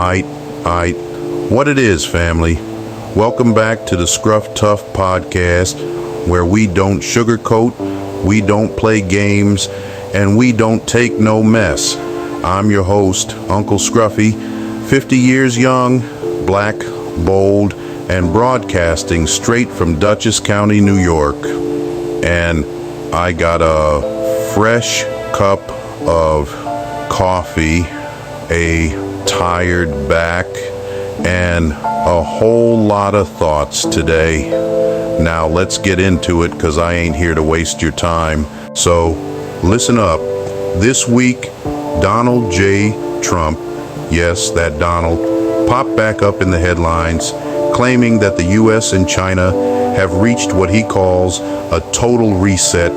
Aight. What it is, family. Welcome back to the Scruff Tough podcast, where we don't sugarcoat, we don't play games, and we don't take no mess. I'm your host, Uncle Scruffy, 50 years young, black, bold, and broadcasting straight from Dutchess County, New York. And I got a fresh cup of coffee, a tired back, and a whole lot of thoughts today. Now let's get into it, because I ain't here to waste your time. So listen up. This week, Donald J. Trump, yes, that Donald, popped back up in the headlines, claiming that the U.S. and China have reached what he calls a total reset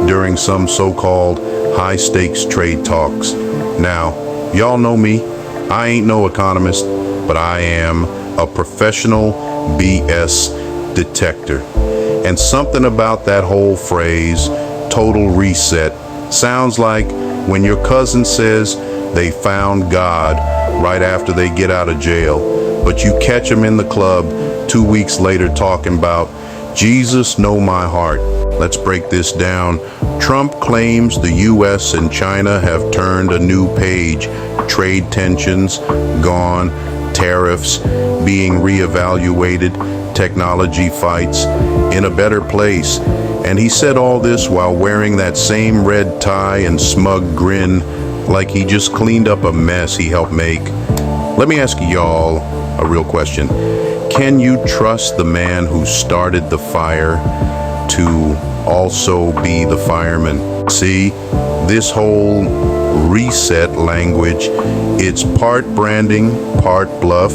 during some so-called high-stakes trade talks. Now, y'all know me. I ain't no economist, but I am a professional BS detector. And something about that whole phrase, total reset, sounds like when your cousin says they found God right after they get out of jail, but you catch them in the club 2 weeks later talking about Jesus know my heart. Let's break this down. Trump claims the U.S. and China have turned a new page. Trade tensions gone, tariffs being reevaluated, technology fights in a better place. And he said all this while wearing that same red tie and smug grin, like he just cleaned up a mess he helped make. Let me ask y'all a real question. Can you trust the man who started the fire to also be the fireman? See, this whole reset language, it's part branding, part bluff,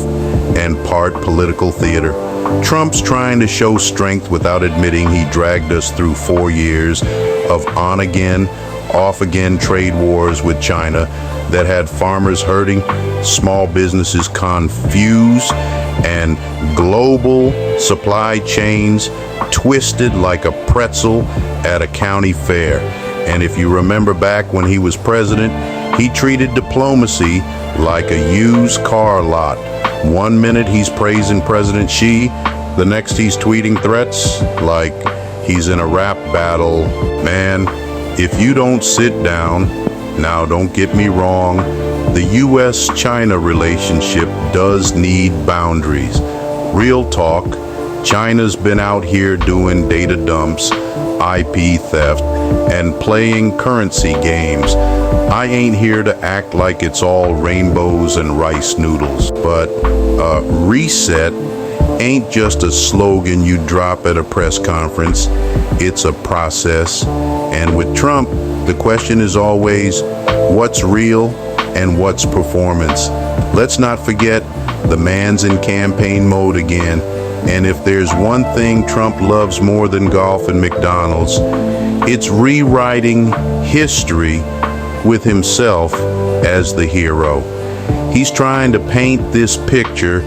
and part political theater. Trump's trying to show strength without admitting he dragged us through 4 years of on-again, off-again trade wars with China that had farmers hurting, small businesses confused, and global supply chains twisted like a pretzel at a county fair. And if you remember back when he was president, he treated diplomacy like a used car lot. 1 minute he's praising President Xi, the next he's tweeting threats like he's in a rap battle. Man, if you don't sit down, now don't get me wrong, the U.S.-China relationship does need boundaries. Real talk, China's been out here doing data dumps, IP theft, and playing currency games. I ain't here to act like it's all rainbows and rice noodles, but reset ain't just a slogan you drop at a press conference. It's a process. And with Trump, the question is always, what's real and what's performance? Let's not forget, the man's in campaign mode again. And if there's one thing Trump loves more than golf and McDonald's, it's rewriting history with himself as the hero. He's trying to paint this picture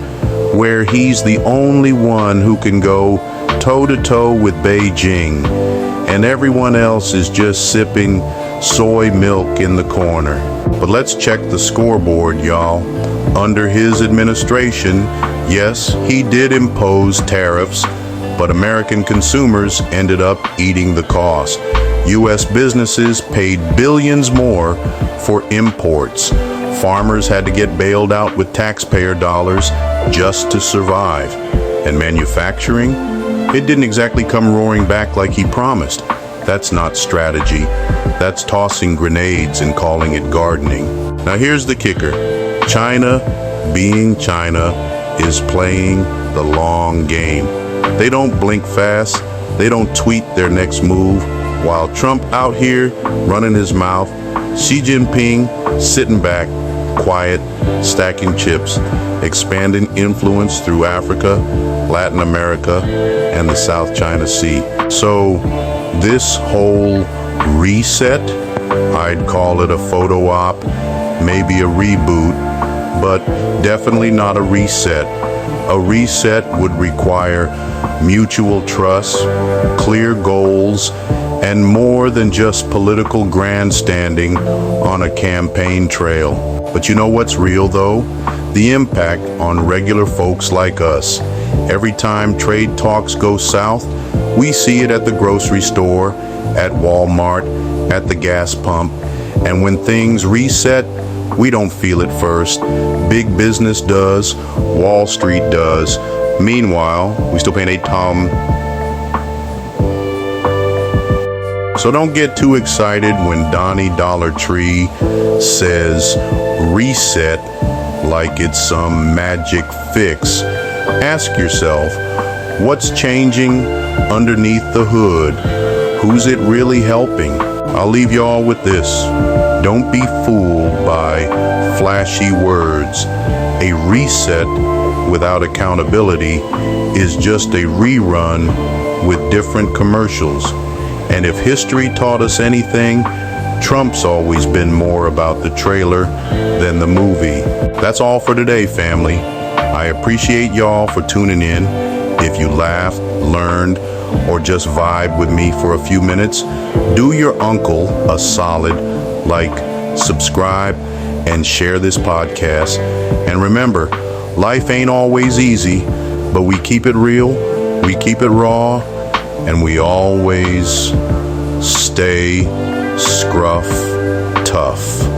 where he's the only one who can go toe-to-toe with Beijing, and everyone else is just sipping soy milk in the corner. But let's check the scoreboard, y'all. Under his administration, yes, he did impose tariffs, but American consumers ended up eating the cost. U.S. businesses paid billions more for imports. Farmers had to get bailed out with taxpayer dollars just to survive. And manufacturing, it didn't exactly come roaring back like he promised. That's not strategy. That's tossing grenades and calling it gardening. Now here's the kicker. China, being China, is playing the long game. They don't blink fast. They don't tweet their next move. While Trump out here running his mouth, Xi Jinping sitting back, quiet, stacking chips, expanding influence through Africa, Latin America, and the South China Sea. So this whole reset, I'd call it a photo op, maybe a reboot, but definitely not a reset. A reset would require mutual trust, clear goals, and more than just political grandstanding on a campaign trail. But you know what's real though? the impact on regular folks like us. Every time trade talks go south, we see it at the grocery store, at Walmart, at the gas pump, and when things reset, we don't feel it first. Big business does, Wall Street does. Meanwhile, we still paying $8. So don't get too excited when Donnie Dollar Tree says reset like it's some magic fix. Ask yourself, what's changing underneath the hood? Who's it really helping? I'll leave y'all with this. Don't be fooled by flashy words. A reset without accountability is just a rerun with different commercials. And if history taught us anything, Trump's always been more about the trailer than the movie. That's all for today, family. I appreciate y'all for tuning in. If you laughed, learned, or just vibe with me for a few minutes, do your uncle a solid, like, subscribe, and share this podcast. And remember, life ain't always easy, but we keep it real, we keep it raw, and we always stay scruff tough.